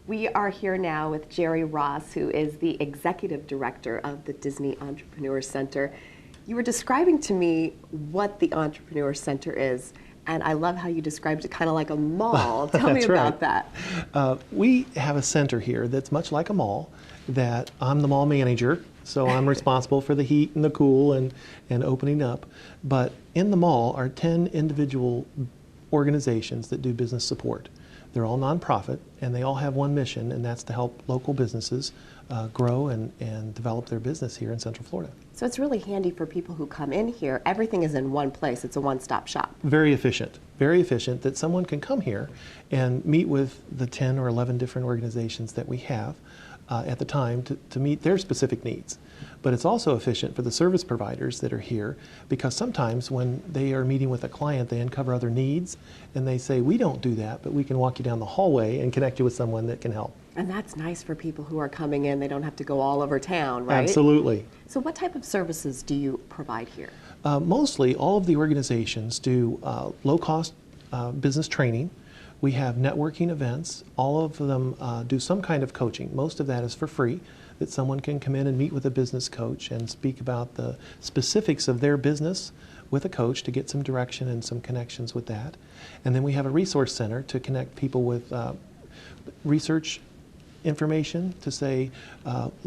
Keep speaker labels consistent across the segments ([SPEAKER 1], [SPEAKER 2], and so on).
[SPEAKER 1] We are here now with Jerry Ross, who is the Executive Director of the Disney Entrepreneur Center. You were describing to me what the Entrepreneur Center is, and I love how you described it kind of like a mall. Tell me about that.
[SPEAKER 2] We have a center here that's much like a mall, that I'm the mall manager, so I'm responsible for the heat and the cool and opening up. But in the mall are 10 individual organizations that do business support. They're all nonprofit, and they all have one mission, and that's to help local businesses grow and develop their business here in Central Florida.
[SPEAKER 1] So it's really handy for people who come in here. Everything is in one place. It's a one-stop shop.
[SPEAKER 2] Very efficient that someone can come here and meet with the 10 or 11 different organizations that we have at the time to meet their specific needs. But it's also efficient for the service providers that are here, because sometimes when they are meeting with a client, they uncover other needs and they say, we don't do that, but we can walk you down the hallway and connect you with someone that can help.
[SPEAKER 1] And that's nice for people who are coming in. They don't have to go all over town, right?
[SPEAKER 2] Absolutely.
[SPEAKER 1] So what type of services do you provide here?
[SPEAKER 2] Mostly all of the organizations do low-cost business training. We have networking events. All of them do some kind of coaching. Most of that is for free, that someone can come in and meet with a business coach and speak about the specifics of their business with a coach to get some direction and some connections with that. And then we have a resource center to connect people with research information, to say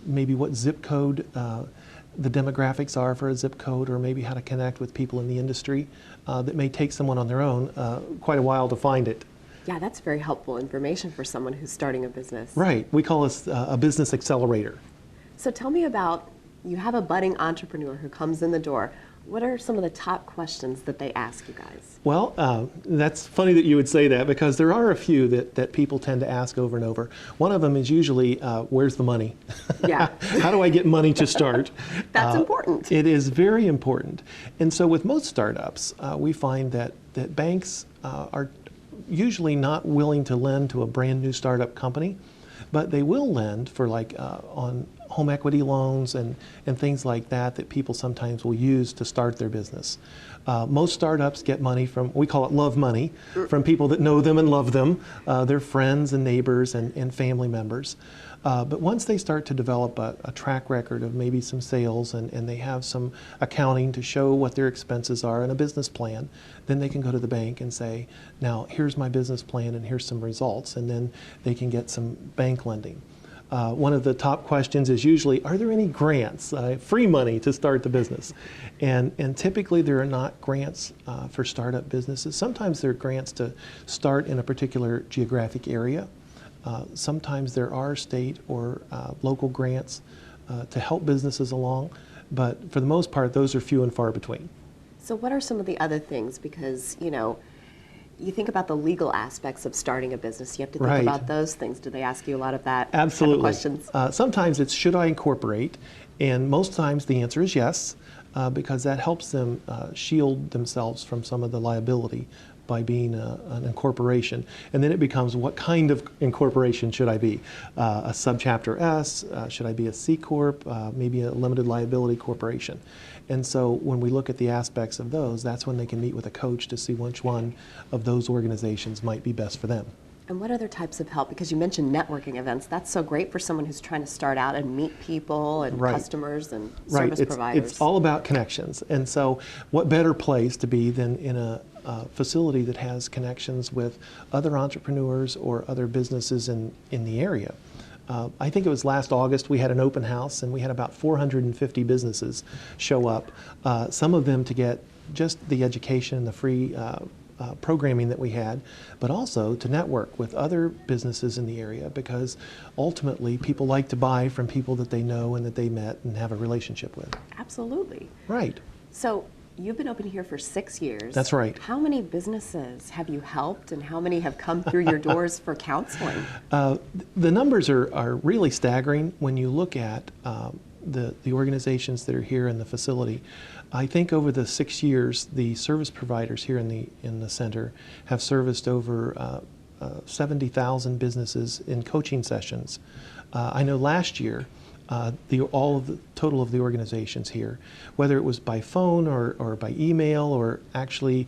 [SPEAKER 2] maybe what zip code the demographics are for a zip code, or maybe how to connect with people in the industry that may take someone on their own quite a while to find it.
[SPEAKER 1] Yeah, that's very helpful information for someone who's starting a business.
[SPEAKER 2] Right. We call this a business accelerator.
[SPEAKER 1] So tell me about, you have a budding entrepreneur who comes in the door. What are some of the top questions that they ask you guys?
[SPEAKER 2] Well, that's funny that you would say that, because there are a few that people tend to ask over and over. One of them is usually, where's the money?
[SPEAKER 1] Yeah.
[SPEAKER 2] How do I get money to start?
[SPEAKER 1] That's important.
[SPEAKER 2] It is very important. And so with most startups, we find that banks are usually not willing to lend to a brand new startup company, but they will lend for on home equity loans and things like that people sometimes will use to start their business. Most startups get money from, we call it love money, from people that know them and love them, their friends and neighbors and family members. But once they start to develop a track record of maybe some sales and they have some accounting to show what their expenses are and a business plan, then they can go to the bank and say, now here's my business plan and here's some results, and then they can get some bank lending. One of the top questions is usually, are there any grants, free money to start the business? And typically there are not grants for startup businesses. Sometimes there are grants to start in a particular geographic area. Sometimes there are state or local grants to help businesses along, but for the most part, those are few and far between.
[SPEAKER 1] So what are some of the other things? Because, you think about the legal aspects of starting a business. You have to think about those things. Do they ask you a lot of that?
[SPEAKER 2] Absolutely.
[SPEAKER 1] Questions?
[SPEAKER 2] Sometimes it's, should I incorporate? And most times the answer is yes, because that helps them shield themselves from some of the liability by being an incorporation. And then it becomes, what kind of incorporation should I be? A subchapter S? Should I be a C Corp? Maybe a limited liability corporation? And so when we look at the aspects of those, that's when they can meet with a coach to see which one of those organizations might be best for them.
[SPEAKER 1] And what other types of help? Because you mentioned networking events. That's so great for someone who's trying to start out and meet people and customers and service providers.
[SPEAKER 2] It's all about connections. And so what better place to be than in a facility that has connections with other entrepreneurs or other businesses in the area. I think it was last August we had an open house and we had about 450 businesses show up, some of them to get just the education and the free programming that we had, but also to network with other businesses in the area, because ultimately people like to buy from people that they know and that they met and have a relationship with.
[SPEAKER 1] Absolutely.
[SPEAKER 2] Right.
[SPEAKER 1] So you've been open here for 6 years.
[SPEAKER 2] That's right.
[SPEAKER 1] How many businesses have you helped, and how many have come through your doors for counseling?
[SPEAKER 2] The numbers are really staggering when you look at the organizations that are here in the facility. I think over the 6 years, the service providers here in the center have serviced over 70,000 businesses in coaching sessions. I know last year all of the total of the organizations here, whether it was by phone or by email or actually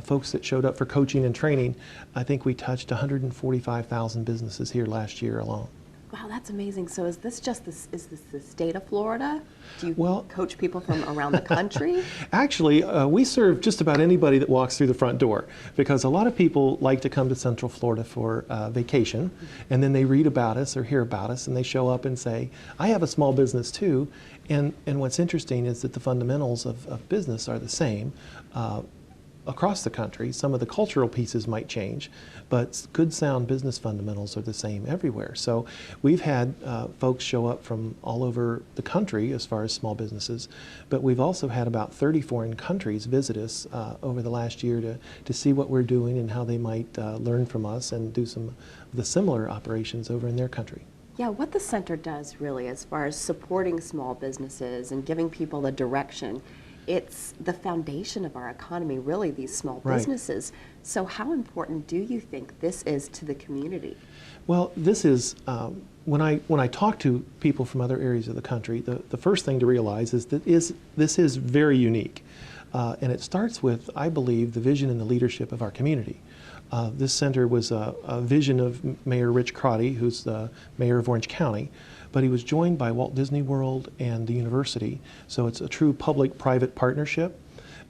[SPEAKER 2] folks that showed up for coaching and training. I think we touched 145,000 businesses here last year alone.
[SPEAKER 1] Wow, that's amazing. So is this the state of Florida? Do you
[SPEAKER 2] Well,
[SPEAKER 1] coach people from around the country?
[SPEAKER 2] Actually, we serve just about anybody that walks through the front door, because a lot of people like to come to Central Florida for vacation, and then they read about us or hear about us, and they show up and say, I have a small business too. And what's interesting is that the fundamentals of business are the same across the country. Some of the cultural pieces might change, but good sound business fundamentals are the same everywhere. So we've had folks show up from all over the country as far as small businesses, but we've also had about 30 foreign countries visit us over the last year to see what we're doing and how they might learn from us and do some of the similar operations over in their country.
[SPEAKER 1] Yeah, what the center does really as far as supporting small businesses and giving people the direction, it's the foundation of our economy, really, these small businesses. So how important do you think this is to the community?
[SPEAKER 2] Well, this is, when I talk to people from other areas of the country, the first thing to realize is that this is very unique. And it starts with, I believe, the vision and the leadership of our community. This center was a vision of Mayor Rich Crotty, who's the mayor of Orange County, but he was joined by Walt Disney World and the university. So it's a true public-private partnership.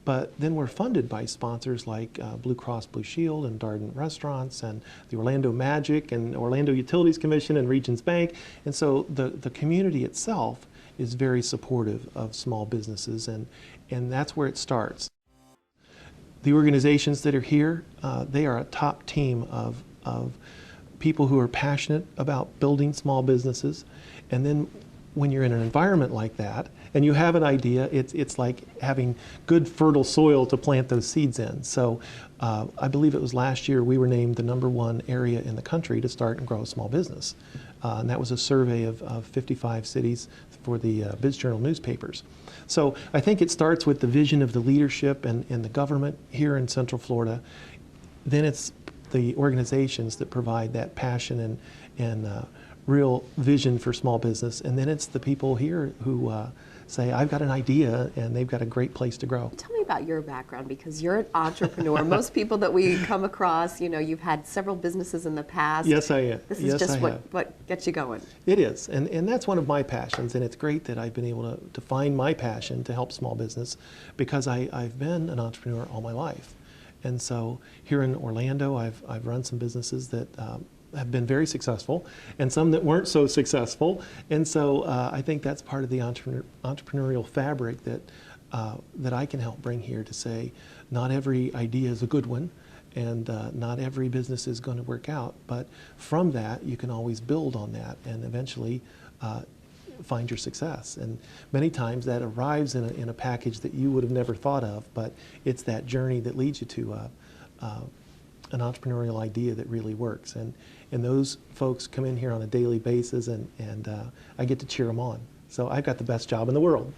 [SPEAKER 2] But then we're funded by sponsors like Blue Cross Blue Shield and Darden Restaurants and the Orlando Magic and Orlando Utilities Commission and Regions Bank. And so the community itself is very supportive of small businesses, and that's where it starts. The organizations that are here, they are a top team of people who are passionate about building small businesses. And then when you're in an environment like that and you have an idea, it's like having good fertile soil to plant those seeds in. So I believe it was last year we were named the #1 area in the country to start and grow a small business. And that was a survey of 55 cities for the Biz Journal newspapers. So I think it starts with the vision of the leadership and the government here in Central Florida. Then it's the organizations that provide that passion and real vision for small business. And then it's the people here who say, I've got an idea, and they've got a great place to grow.
[SPEAKER 1] Tell me about your background, because you're an entrepreneur. Most people that we come across, you've had several businesses in the past.
[SPEAKER 2] Yes, I am.
[SPEAKER 1] This is just what gets you going.
[SPEAKER 2] It is, and that's one of my passions, and it's great that I've been able to find my passion to help small business, because I've been an entrepreneur all my life. And so here in Orlando, I've run some businesses that have been very successful, and some that weren't so successful. And so I think that's part of the entrepreneurial fabric that I can help bring here, to say not every idea is a good one, and not every business is going to work out. But from that, you can always build on that and eventually find your success. And many times that arrives in a package that you would have never thought of, but it's that journey that leads you to an entrepreneurial idea that really works. And those folks come in here on a daily basis, and I get to cheer them on. So I've got the best job in the world.